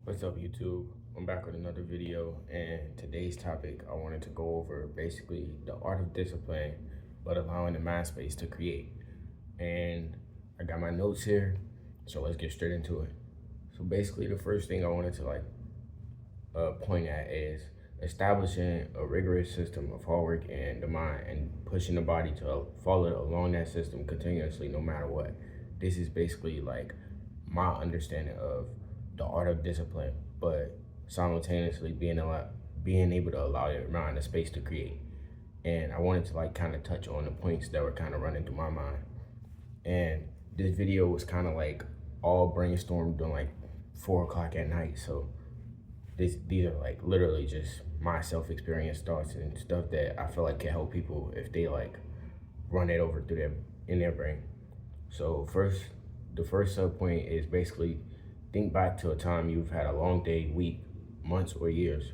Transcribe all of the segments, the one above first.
What's up, YouTube? I'm back with another video, and today's topic I wanted to go over basically the art of discipline, but allowing the mind space to create. And I got my notes here, so let's get straight into it. So basically, the first thing I wanted to point at is establishing a rigorous system of hard work and the mind, and pushing the body to follow along that system continuously, no matter what. This is basically like my understanding of the art of discipline, but simultaneously being able to allow your mind the space to create. And I wanted to kind of touch on the points that were kind of running through my mind. And this video was kind of like all brainstormed on like 4 o'clock at night. So these are like literally just my self-experience thoughts and stuff that I feel like can help people if they like run it over through their brain. So the first sub point is basically think back to a time you've had a long day, week, months, or years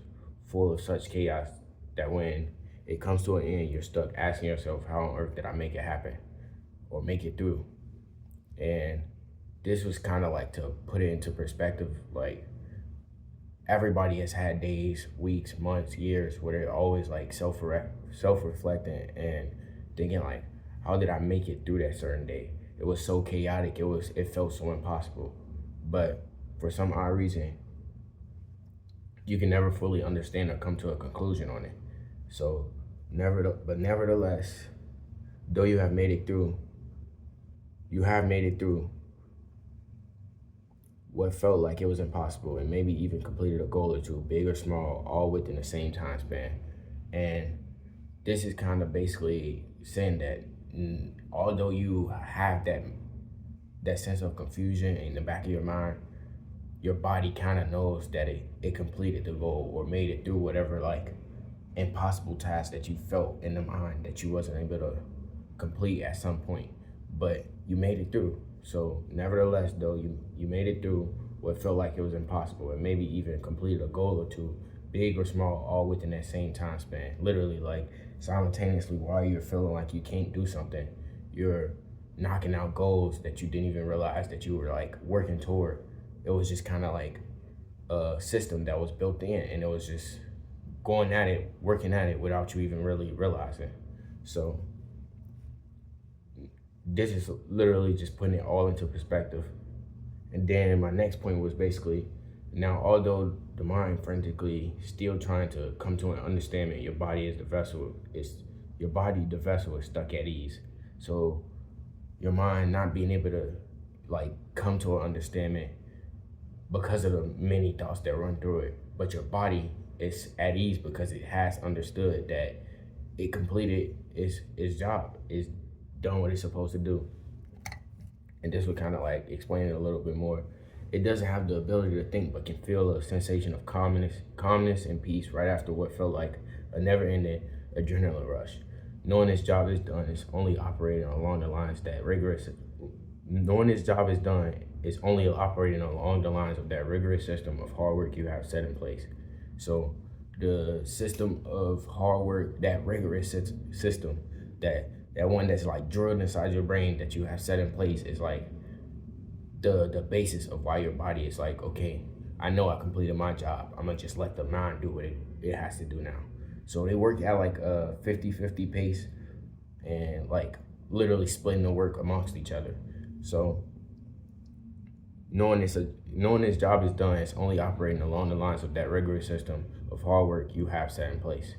full of such chaos that when it comes to an end, you're stuck asking yourself, how on earth did I make it happen or make it through? And this was kind of like to put it into perspective, like everybody has had days, weeks, months, years where they're always like self-reflecting and thinking like, how did I make it through that certain day? It was so chaotic. It felt so impossible. But for some odd reason, you can never fully understand or come to a conclusion on it. So nevertheless, though you have made it through, what felt like it was impossible, and maybe even completed a goal or two, big or small, all within the same time span. And this is kind of basically saying that although you have that sense of confusion in the back of your mind, your body kind of knows that it completed the goal or made it through whatever like impossible task that you felt in the mind that you wasn't able to complete at some point, but you made it through. So nevertheless, though, you made it through what felt like it was impossible, and maybe even completed a goal or two, big or small, all within that same time span. Literally, like simultaneously, while you're feeling like you can't do something, you're knocking out goals that you didn't even realize that you were like working toward. It was just kind of like a system that was built in, and it was just going at it, working at it without you even really realizing. So this is literally just putting it all into perspective. And then my next point was basically, now although the mind frantically still trying to come to an understanding, your body is the vessel. The vessel is stuck at ease. So your mind not being able to like come to an understanding because of the many thoughts that run through it, but your body is at ease because it has understood that it completed its job, is done what it's supposed to do. And this would kind of like explain it a little bit more. It doesn't have the ability to think, but can feel a sensation of calmness and peace right after what felt like a never-ending adrenaline rush. Knowing its job is done is only operating along the lines that rigorous. Knowing its job is done is only operating along the lines of that rigorous system of hard work you have set in place. So the system of hard work, that rigorous system, that one that's like drilled inside your brain that you have set in place is like the basis of why your body is like, okay, I know I completed my job. I'm gonna just let the mind do what it has to do now. So they work at like a 50-50 pace, and like literally splitting the work amongst each other. So knowing this job is done, it's only operating along the lines of that rigorous system of hard work you have set in place.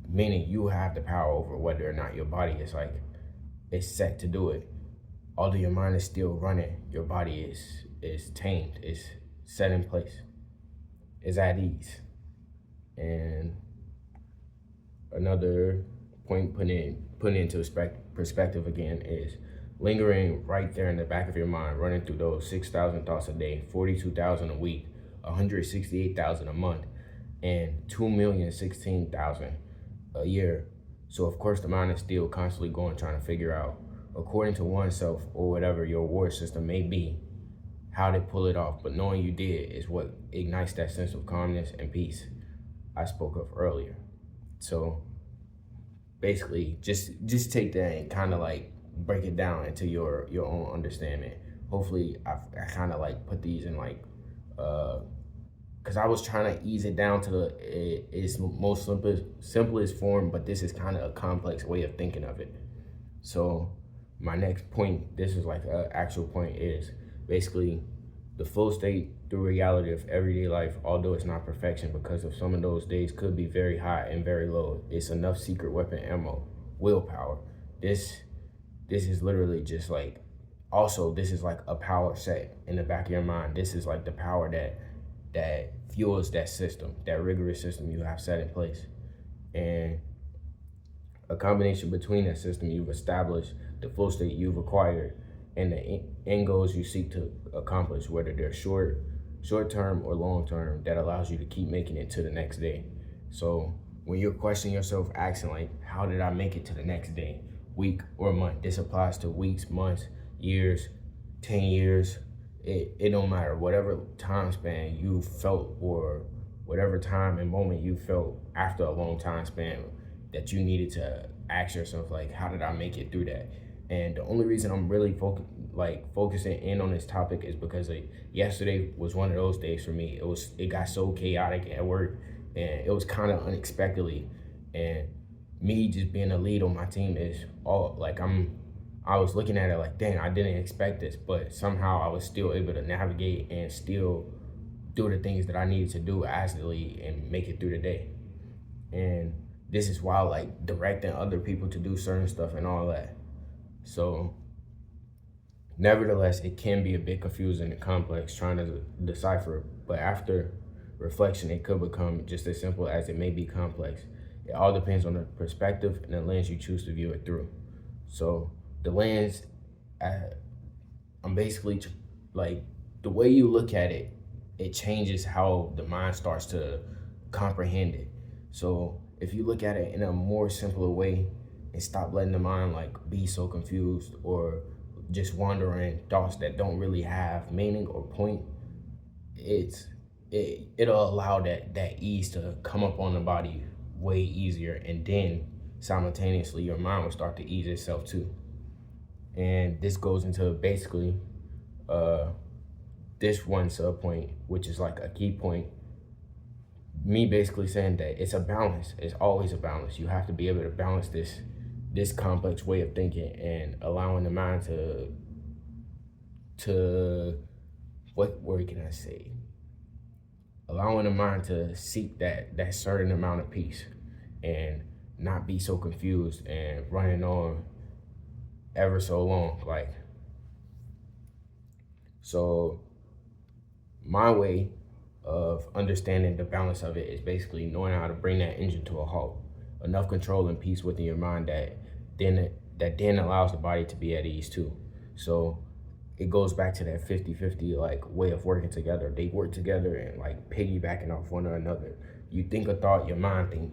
Meaning you have the power over whether or not your body is set to do it. Although your mind is still running, your body is tamed, is set in place, is at ease. And another point putting into perspective again is lingering right there in the back of your mind, running through those 6,000 thoughts a day, 42,000 a week, 168,000 a month, and 2,016,000 a year. So of course the mind is still constantly going, trying to figure out, according to oneself or whatever your reward system may be, how to pull it off. But knowing you did is what ignites that sense of calmness and peace I spoke of earlier. So basically just take that and kind of like break it down into your own understanding. Hopefully I kind of like put these in like because I was trying to ease it down to its most simplest form, but this is kind of a complex way of thinking of it. So my next point, this is like an actual point, is basically the flow state through reality of everyday life, although it's not perfection, because of some of those days could be very high and very low. It's enough secret weapon ammo, willpower. This is literally just like, also this is like a power set in the back of your mind. This is like the power that fuels that system, that rigorous system you have set in place. And a combination between that system you've established, the flow state you've acquired, and the end goals you seek to accomplish, whether they're short term or long term, that allows you to keep making it to the next day. So when you're questioning yourself, asking like, how did I make it to the next day, week, or month? This applies to weeks, months, years, 10 years. It don't matter. Whatever time span you felt, or whatever time and moment you felt after a long time span, that you needed to ask yourself, like, how did I make it through that? And the only reason I'm really focusing in on this topic is because yesterday was one of those days for me. It got so chaotic at work, and it was kind of unexpectedly. And me just being a lead on my team is all like, I was looking at it like, dang, I didn't expect this, but somehow I was still able to navigate and still do the things that I needed to do as the lead and make it through the day. And this is while like directing other people to do certain stuff and all that. So nevertheless, it can be a bit confusing and complex trying to decipher, but after reflection, it could become just as simple as it may be complex. It all depends on the perspective and the lens you choose to view it through. So the lens, I'm basically like, the way you look at it, it changes how the mind starts to comprehend it. So if you look at it in a more simpler way and stop letting the mind like be so confused or just wandering thoughts that don't really have meaning or point, it'll allow that ease to come up on the body way easier, and then simultaneously your mind will start to ease itself too. And this goes into basically this one sub point, which is like a key point. Me basically saying that it's a balance. It's always a balance. You have to be able to balance this complex way of thinking and allowing the mind to what word can I say? Allowing the mind to seek that certain amount of peace and not be so confused and running on ever so long. Like, so my way of understanding the balance of it is basically knowing how to bring that engine to a halt. Enough control and peace within your mind that then allows the body to be at ease too. So it goes back to that 50-50 like way of working together. They work together and like piggybacking off one another. You think a thought, your mind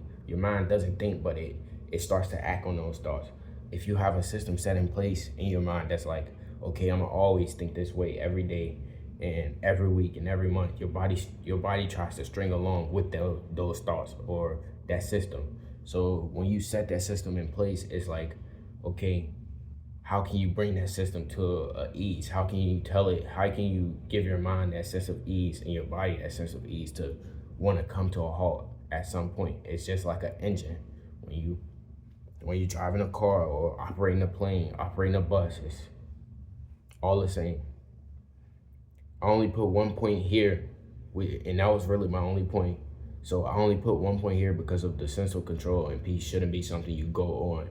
doesn't think, but it starts to act on those thoughts. If you have a system set in place in your mind that's like, okay, I'm gonna always think this way every day and every week and every month, your body tries to string along with those thoughts or that system. So when you set that system in place, it's like, okay, how can you bring that system to ease? How can you give your mind that sense of ease and your body that sense of ease to want to come to a halt at some point? It's just like an engine. When you're driving a car or operating a plane, operating a bus, it's all the same. I only put one point here, and that was really my only point. So I only put one point here because of the sense of control and peace shouldn't be something you go on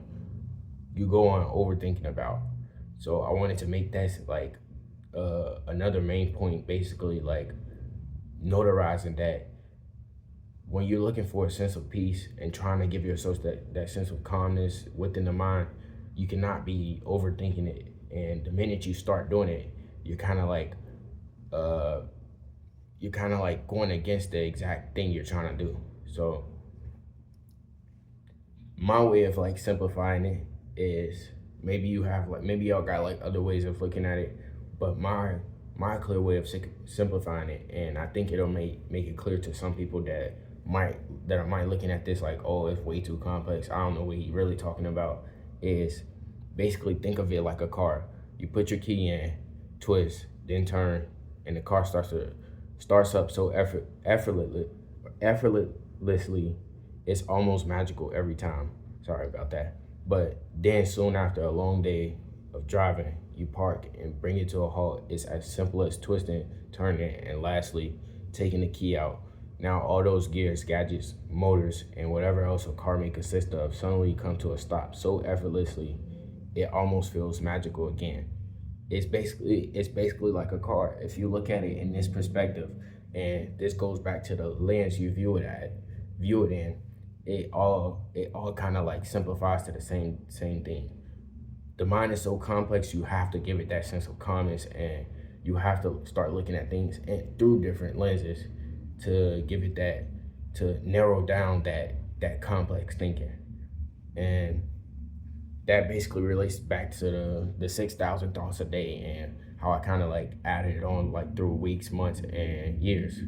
overthinking about. So I wanted to make that like another main point, basically like notarizing that when you're looking for a sense of peace and trying to give yourself that sense of calmness within the mind, you cannot be overthinking it. And the minute you start doing it, you're kind of like going against the exact thing you're trying to do. So my way of like simplifying it is, maybe y'all got like other ways of looking at it, but my clear way of simplifying it, and I think it'll make it clear to some people that might looking at this like, oh, it's way too complex, I don't know what he really talking about, is basically think of it like a car. You put your key in, twist, then turn, and the car starts to Starts up so effortlessly, it's almost magical every time. Sorry about that. But then soon after a long day of driving, you park and bring it to a halt. It's as simple as twisting, turning, and lastly, taking the key out. Now all those gears, gadgets, motors, and whatever else a car may consist of suddenly come to a stop so effortlessly, it almost feels magical again. It's basically like a car. If you look at it in this perspective, and this goes back to the lens you view it in, it all kind of like simplifies to the same thing. The mind is so complex, you have to give it that sense of calmness, and you have to start looking at things and through different lenses to give it that, to narrow down that complex thinking. And that basically relates back to the 6,000 thoughts a day and how I kind of like added it on like through weeks, months, and years.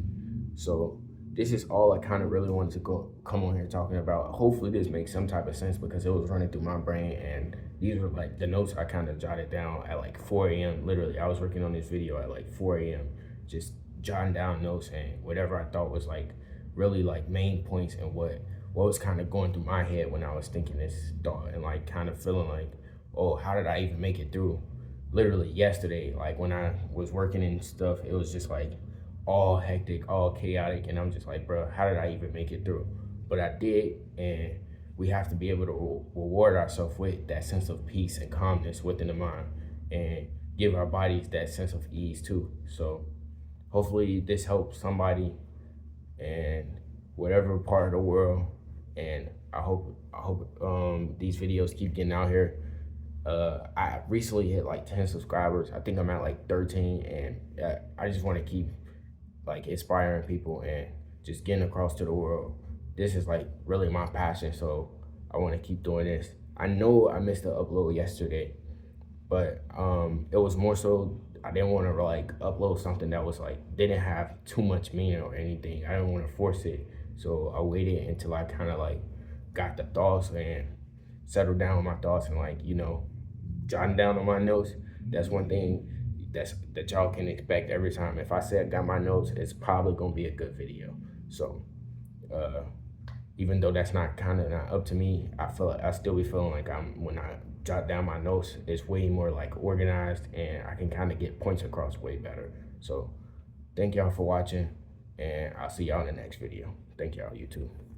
So this is all I kind of really wanted to come on here talking about. Hopefully this makes some type of sense because it was running through my brain, and these were like the notes I kind of jotted down at like 4 a.m. Literally, I was working on this video at like 4 a.m. just jotting down notes and whatever I thought was like really like main points and what was kind of going through my head when I was thinking this thought, and like kind of feeling like, oh, how did I even make it through? Literally yesterday, like when I was working and stuff, it was just like all hectic, all chaotic, and I'm just like, bro, how did I even make it through? But I did, and we have to be able to reward ourselves with that sense of peace and calmness within the mind, and give our bodies that sense of ease too. So hopefully this helps somebody in whatever part of the world, and I hope these videos keep getting out here. I recently hit like 10 subscribers. I think I'm at like 13, and I just want to keep like inspiring people and just getting across to the world. This is like really my passion, so I want to keep doing this. I know I missed the upload yesterday, but it was more so I didn't want to like upload something that was like didn't have too much meaning or anything. I didn't want to force it, so I waited until I kind of like got the thoughts and settled down with my thoughts, and like, you know, jotting down on my notes. That's one thing that y'all can expect every time. If I say I got my notes, it's probably gonna be a good video. So even though that's not up to me, I still be feeling like when I jot down my notes, it's way more like organized, and I can kind of get points across way better. So thank y'all for watching, and I'll see y'all in the next video. Thank y'all, YouTube.